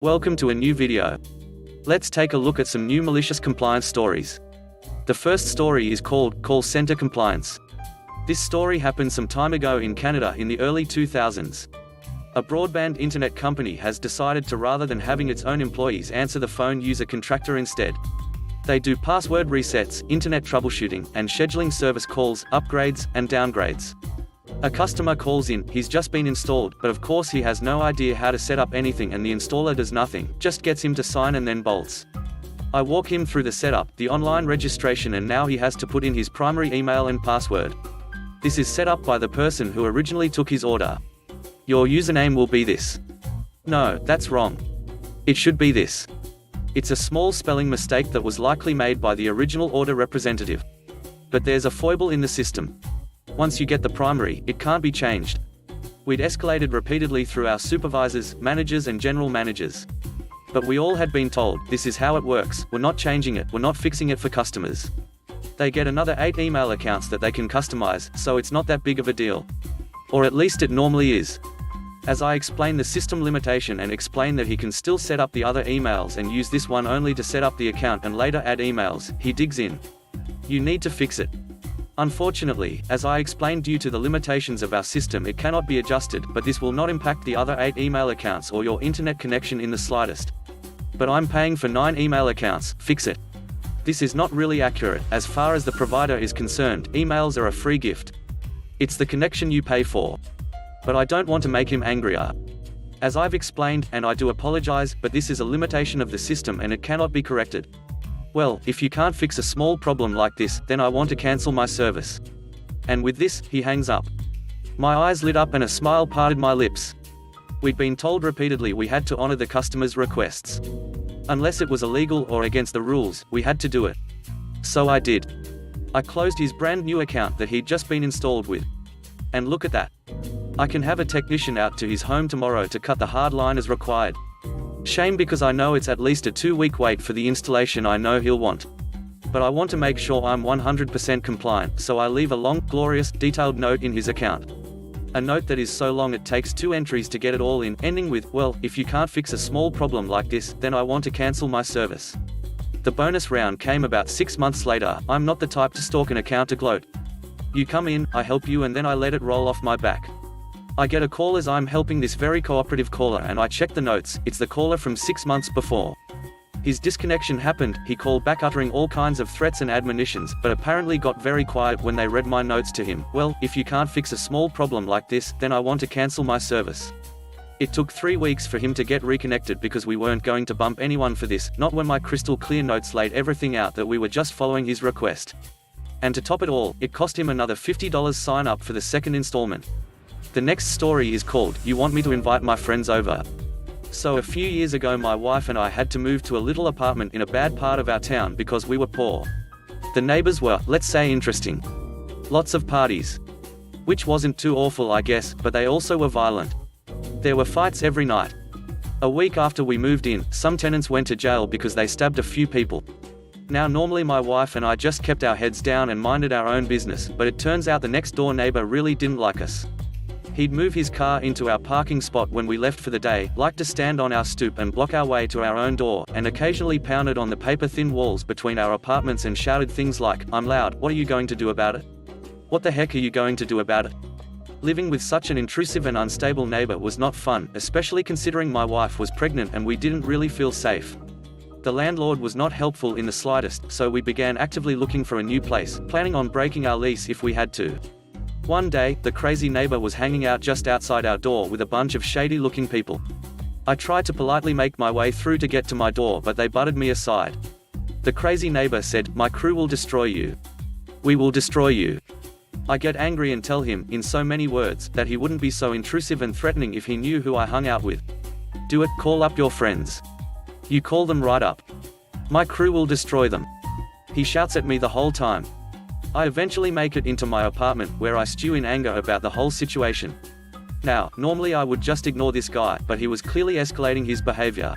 Welcome to a new video. Let's take a look at some new malicious compliance stories. The first story is called Call Center Compliance. This story happened some time ago in Canada in the early 2000s. A broadband internet company has decided to, rather than having its own employees answer the phone, use a contractor instead. They do password resets, internet troubleshooting, and scheduling service calls, upgrades, and downgrades. A customer calls in, he's just been installed, but of course he has no idea how to set up anything and the installer does nothing, just gets him to sign and then bolts. I walk him through the setup, the online registration, and now he has to put in his primary email and password. This is set up by the person who originally took his order. Your username will be this. No, that's wrong. It should be this. It's a small spelling mistake that was likely made by the original order representative. But there's a foible in the system. Once you get the primary, it can't be changed. We'd escalated repeatedly through our supervisors, managers and general managers. But we all had been told, this is how it works, we're not changing it, we're not fixing it for customers. They get another 8 email accounts that they can customize, so it's not that big of a deal. Or at least it normally is. As I explain the system limitation and explain that he can still set up the other emails and use this one only to set up the account and later add emails, he digs in. You need to fix it. Unfortunately, as I explained, due to the limitations of our system, it cannot be adjusted, but this will not impact the other 8 email accounts or your internet connection in the slightest. But I'm paying for 9 email accounts, fix it. This is not really accurate. As far as the provider is concerned, emails are a free gift. It's the connection you pay for. But I don't want to make him angrier. As I've explained, and I do apologize, but this is a limitation of the system and it cannot be corrected. Well, if you can't fix a small problem like this, then I want to cancel my service. And with this, he hangs up. My eyes lit up and a smile parted my lips. We'd been told repeatedly we had to honor the customer's requests. Unless it was illegal or against the rules, we had to do it. So I did. I closed his brand new account that he'd just been installed with. And look at that. I can have a technician out to his home tomorrow to cut the hard line as required. Shame, because I know it's at least a 2-week wait for the installation I know he'll want. But I want to make sure I'm 100% compliant, so I leave a long, glorious, detailed note in his account. A note that is so long it takes 2 entries to get it all in, ending with, well, if you can't fix a small problem like this, then I want to cancel my service. The bonus round came about 6 months later. I'm not the type to stalk an account to gloat. You come in, I help you, and then I let it roll off my back. I get a call as I'm helping this very cooperative caller, and I check the notes. It's the caller from 6 months before. His disconnection happened, he called back uttering all kinds of threats and admonitions, but apparently got very quiet when they read my notes to him. Well, if you can't fix a small problem like this, then I want to cancel my service. It took 3 weeks for him to get reconnected because we weren't going to bump anyone for this, not when my crystal clear notes laid everything out that we were just following his request. And to top it all, it cost him another $50 sign up for the second installment. The next story is called, You Want Me to Invite My Friends Over? So a few years ago my wife and I had to move to a little apartment in a bad part of our town because we were poor. The neighbors were, let's say, interesting. Lots of parties. Which wasn't too awful, I guess, but they also were violent. There were fights every night. A week after we moved in, some tenants went to jail because they stabbed a few people. Now normally my wife and I just kept our heads down and minded our own business, but it turns out the next door neighbor really didn't like us. He'd move his car into our parking spot when we left for the day, liked to stand on our stoop and block our way to our own door, and occasionally pounded on the paper-thin walls between our apartments and shouted things like, I'm loud, what are you going to do about it? What the heck are you going to do about it? Living with such an intrusive and unstable neighbor was not fun, especially considering my wife was pregnant and we didn't really feel safe. The landlord was not helpful in the slightest, so we began actively looking for a new place, planning on breaking our lease if we had to. One day, the crazy neighbor was hanging out just outside our door with a bunch of shady-looking people. I tried to politely make my way through to get to my door, but they butted me aside. The crazy neighbor said, my crew will destroy you. We will destroy you. I get angry and tell him, in so many words, that he wouldn't be so intrusive and threatening if he knew who I hung out with. Do it, call up your friends. You call them right up. My crew will destroy them. He shouts at me the whole time. I eventually make it into my apartment, where I stew in anger about the whole situation. Now, normally I would just ignore this guy, but he was clearly escalating his behavior.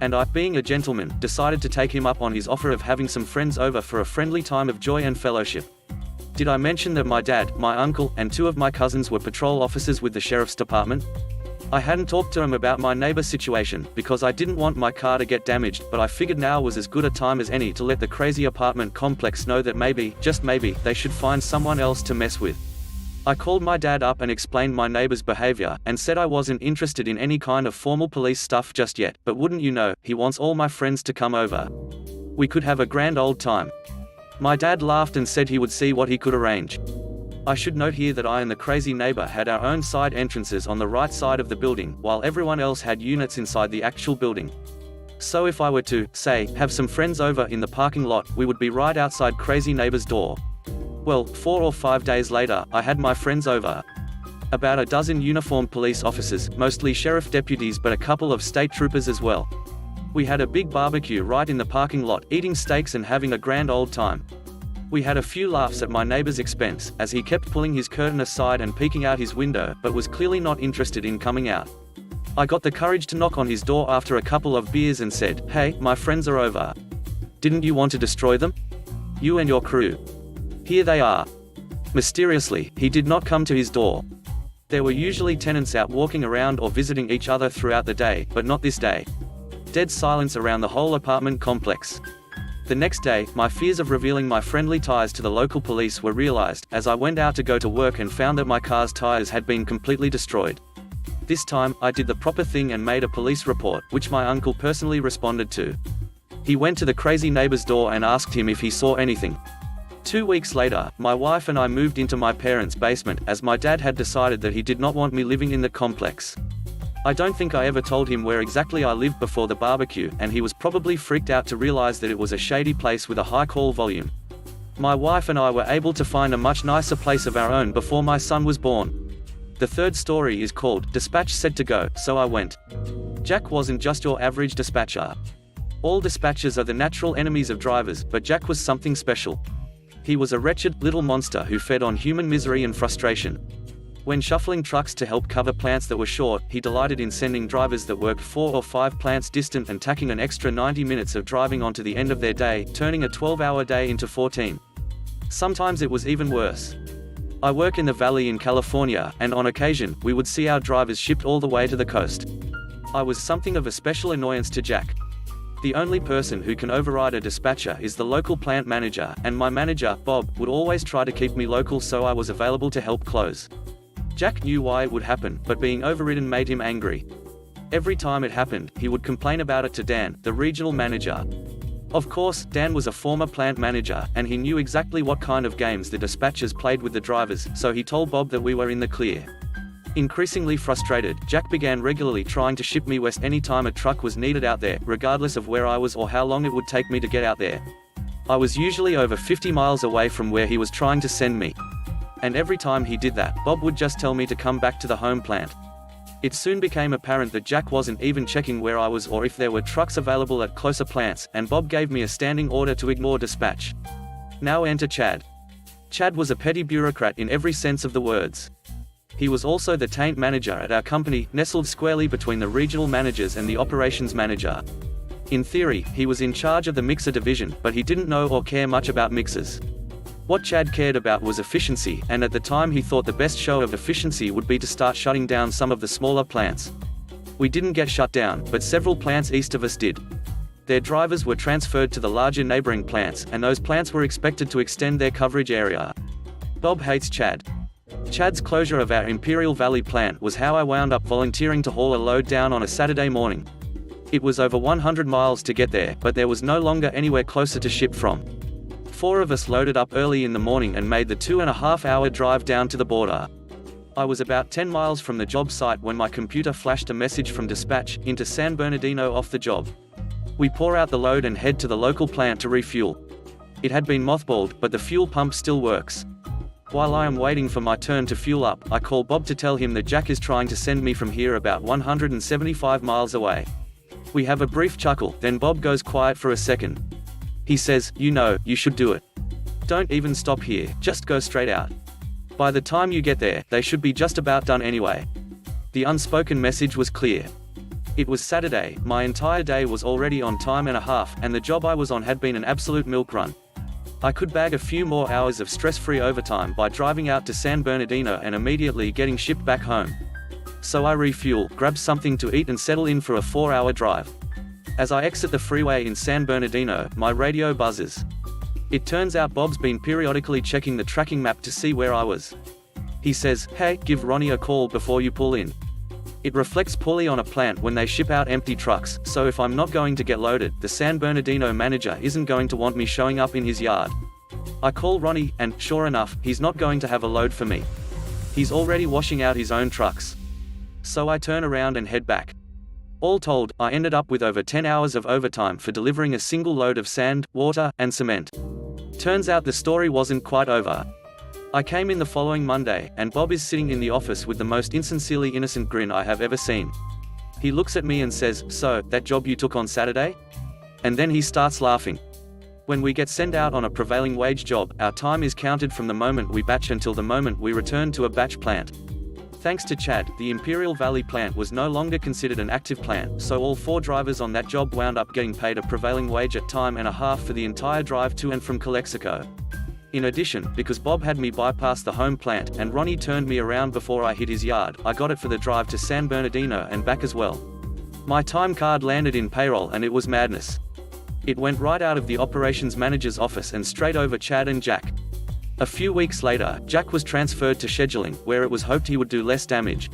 And I, being a gentleman, decided to take him up on his offer of having some friends over for a friendly time of joy and fellowship. Did I mention that my dad, my uncle, and 2 of my cousins were patrol officers with the sheriff's department? I hadn't talked to him about my neighbor's situation, because I didn't want my car to get damaged, but I figured now was as good a time as any to let the crazy apartment complex know that maybe, just maybe, they should find someone else to mess with. I called my dad up and explained my neighbor's behavior, and said I wasn't interested in any kind of formal police stuff just yet, but wouldn't you know, he wants all my friends to come over. We could have a grand old time. My dad laughed and said he would see what he could arrange. I should note here that I and the crazy neighbor had our own side entrances on the right side of the building, while everyone else had units inside the actual building. So if I were to, say, have some friends over in the parking lot, we would be right outside crazy neighbor's door. Well, 4 or 5 days later, I had my friends over. About a dozen uniformed police officers, mostly sheriff deputies but a couple of state troopers as well. We had a big barbecue right in the parking lot, eating steaks and having a grand old time. We had a few laughs at my neighbor's expense, as he kept pulling his curtain aside and peeking out his window, but was clearly not interested in coming out. I got the courage to knock on his door after a couple of beers and said, "Hey, my friends are over. Didn't you want to destroy them? You and your crew. Here they are." Mysteriously, he did not come to his door. There were usually tenants out walking around or visiting each other throughout the day, but not this day. Dead silence around the whole apartment complex. The next day, my fears of revealing my friendly ties to the local police were realized, as I went out to go to work and found that my car's tires had been completely destroyed. This time, I did the proper thing and made a police report, which my uncle personally responded to. He went to the crazy neighbor's door and asked him if he saw anything. 2 weeks later, my wife and I moved into my parents' basement, as my dad had decided that he did not want me living in the complex. I don't think I ever told him where exactly I lived before the barbecue, and he was probably freaked out to realize that it was a shady place with a high call volume. My wife and I were able to find a much nicer place of our own before my son was born. The third story is called, "Dispatch Said to Go, So I Went." Jack wasn't just your average dispatcher. All dispatchers are the natural enemies of drivers, but Jack was something special. He was a wretched, little monster who fed on human misery and frustration. When shuffling trucks to help cover plants that were short, he delighted in sending drivers that worked 4 or 5 plants distant and tacking an extra 90 minutes of driving onto the end of their day, turning a 12-hour day into 14. Sometimes it was even worse. I work in the valley in California, and on occasion, we would see our drivers shipped all the way to the coast. I was something of a special annoyance to Jack. The only person who can override a dispatcher is the local plant manager, and my manager, Bob, would always try to keep me local so I was available to help close. Jack knew why it would happen, but being overridden made him angry. Every time it happened, he would complain about it to Dan, the regional manager. Of course, Dan was a former plant manager, and he knew exactly what kind of games the dispatchers played with the drivers, so he told Bob that we were in the clear. Increasingly frustrated, Jack began regularly trying to ship me west any time a truck was needed out there, regardless of where I was or how long it would take me to get out there. I was usually over 50 miles away from where he was trying to send me. And every time he did that, Bob would just tell me to come back to the home plant. It soon became apparent that Jack wasn't even checking where I was or if there were trucks available at closer plants, and Bob gave me a standing order to ignore dispatch. Now enter Chad. Chad was a petty bureaucrat in every sense of the words. He was also the taint manager at our company, nestled squarely between the regional managers and the operations manager. In theory, he was in charge of the mixer division, but he didn't know or care much about mixers. What Chad cared about was efficiency, and at the time he thought the best show of efficiency would be to start shutting down some of the smaller plants. We didn't get shut down, but several plants east of us did. Their drivers were transferred to the larger neighboring plants, and those plants were expected to extend their coverage area. Bob hates Chad. Chad's closure of our Imperial Valley plant was how I wound up volunteering to haul a load down on a Saturday morning. It was over 100 miles to get there, but there was no longer anywhere closer to ship from. 4 of us loaded up early in the morning and made the 2.5-hour drive down to the border. I was about 10 miles from the job site when my computer flashed a message from dispatch, into San Bernardino off the job. We pour out the load and head to the local plant to refuel. It had been mothballed, but the fuel pump still works. While I am waiting for my turn to fuel up, I call Bob to tell him that Jack is trying to send me from here about 175 miles away. We have a brief chuckle, then Bob goes quiet for a second. He says, "You know, you should do it. Don't even stop here, just go straight out. By the time you get there, they should be just about done anyway." The unspoken message was clear. It was Saturday, my entire day was already on time and a half, and the job I was on had been an absolute milk run. I could bag a few more hours of stress-free overtime by driving out to San Bernardino and immediately getting shipped back home. so I refuel, grab something to eat and settle in for a 4-hour drive. As I exit the freeway in San Bernardino, my radio buzzes. It turns out Bob's been periodically checking the tracking map to see where I was. He says, "Hey, give Ronnie a call before you pull in." It reflects poorly on a plant when they ship out empty trucks, so if I'm not going to get loaded, the San Bernardino manager isn't going to want me showing up in his yard. I call Ronnie, and, sure enough, he's not going to have a load for me. He's already washing out his own trucks. So I turn around and head back. All told, I ended up with over 10 hours of overtime for delivering a single load of sand, water, and cement. Turns out the story wasn't quite over. I came in the following Monday, and Bob is sitting in the office with the most insincerely innocent grin I have ever seen. He looks at me and says, "So, that job you took on Saturday?" And then he starts laughing. When we get sent out on a prevailing wage job, our time is counted from the moment we batch until the moment we return to a batch plant. Thanks to Chad, the Imperial Valley plant was no longer considered an active plant, so all 4 drivers on that job wound up getting paid a prevailing wage at time and a half for the entire drive to and from Calexico. In addition, because Bob had me bypass the home plant, and Ronnie turned me around before I hit his yard, I got it for the drive to San Bernardino and back as well. My time card landed in payroll and it was madness. It went right out of the operations manager's office and straight over Chad and Jack. A few weeks later, Jack was transferred to scheduling, where it was hoped he would do less damage.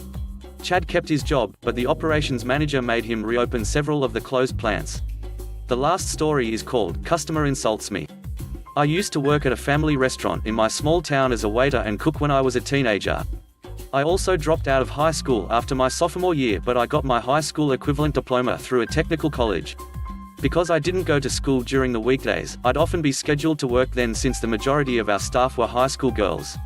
Chad kept his job, but the operations manager made him reopen several of the closed plants. The last story is called "Customer Insults Me." I used to work at a family restaurant in my small town as a waiter and cook when I was a teenager. I also dropped out of high school after my sophomore year, but I got my high school equivalent diploma through a technical college. Because I didn't go to school during the weekdays, I'd often be scheduled to work then since the majority of our staff were high school girls.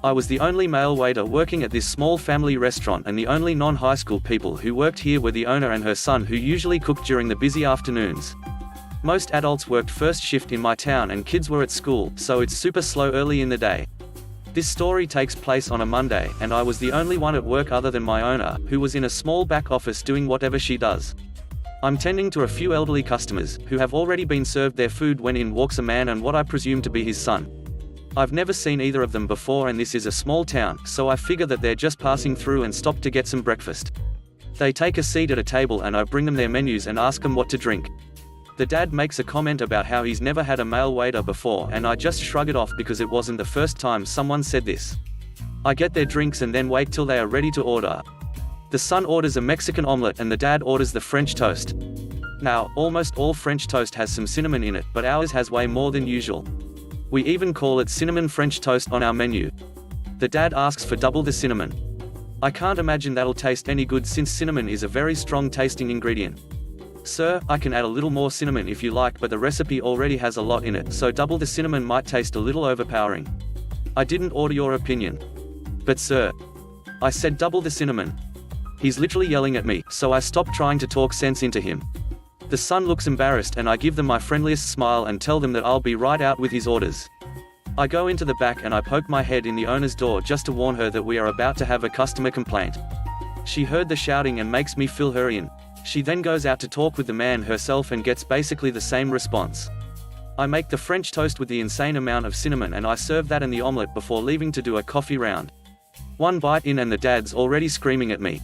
I was the only male waiter working at this small family restaurant, and the only non-high school people who worked here were the owner and her son, who usually cooked during the busy afternoons. Most adults worked first shift in my town and kids were at school, so it's super slow early in the day. This story takes place on a Monday, and I was the only one at work other than my owner, who was in a small back office doing whatever she does. I'm tending to a few elderly customers, who have already been served their food when in walks a man and what I presume to be his son. I've never seen either of them before, and this is a small town, so I figure that they're just passing through and stop to get some breakfast. They take a seat at a table and I bring them their menus and ask them what to drink. The dad makes a comment about how he's never had a male waiter before, and I just shrug it off because it wasn't the first time someone said this. I get their drinks and then wait till they are ready to order. The son orders a Mexican omelette and the dad orders the French toast. Now, almost all French toast has some cinnamon in it, but ours has way more than usual. We even call it cinnamon French toast on our menu. The dad asks for double the cinnamon. I can't imagine that'll taste any good since cinnamon is a very strong tasting ingredient. "Sir, I can add a little more cinnamon if you like, but the recipe already has a lot in it, so double the cinnamon might taste a little overpowering." "I didn't order your opinion." "But sir," I said, "double the cinnamon." He's literally yelling at me, so I stop trying to talk sense into him. The son looks embarrassed and I give them my friendliest smile and tell them that I'll be right out with his orders. I go into the back and I poke my head in the owner's door just to warn her that we are about to have a customer complaint. She heard the shouting and makes me fill her in. She then goes out to talk with the man herself and gets basically the same response. I make the French toast with the insane amount of cinnamon and I serve that and the omelette before leaving to do a coffee round. One bite in and the dad's already screaming at me.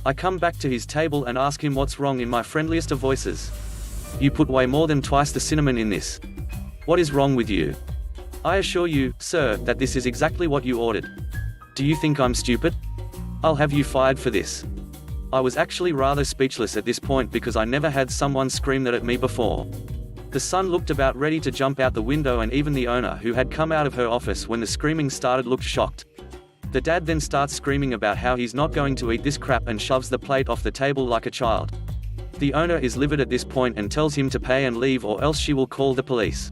I come back to his table and ask him what's wrong in my friendliest of voices. "You put way more than twice the cinnamon in this. What is wrong with you?" "I assure you, sir, that this is exactly what you ordered. Do you think I'm stupid? I'll have you fired for this." I was actually rather speechless at this point because I never had someone scream that at me before. The son looked about ready to jump out the window, and even the owner, who had come out of her office when the screaming started, looked shocked. The dad then starts screaming about how he's not going to eat this crap and shoves the plate off the table like a child. The owner is livid at this point and tells him to pay and leave or else she will call the police.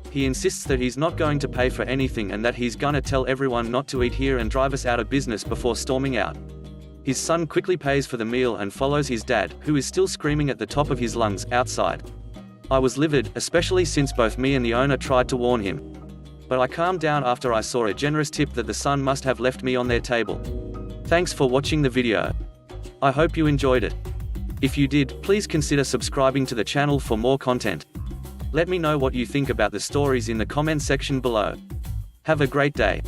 He insists that he's not going to pay for anything and that he's gonna tell everyone not to eat here and drive us out of business before storming out. His son quickly pays for the meal and follows his dad, who is still screaming at the top of his lungs, outside. I was livid, especially since both me and the owner tried to warn him. But I calmed down after I saw a generous tip that the son must have left me on their table. Thanks for watching the video. I hope you enjoyed it. If you did, please consider subscribing to the channel for more content. Let me know what you think about the stories in the comment section below. Have a great day.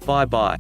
Bye bye.